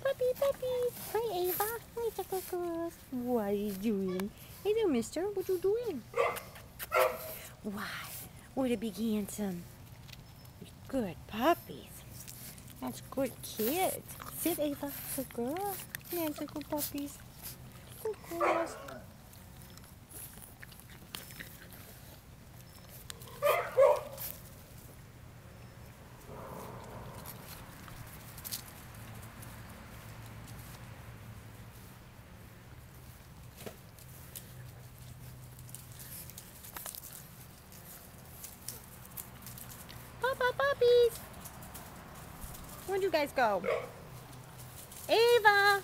puppy. Puppies. Hi, Ava. Hi, Chuckles. What are you doing? Hey there, mister. What you doing? Why? What a big handsome. Good puppies. That's good kids. Sit, Ava. Good girl. That's a good puppies. Good girls. Puppies. Where'd you guys go? Ava!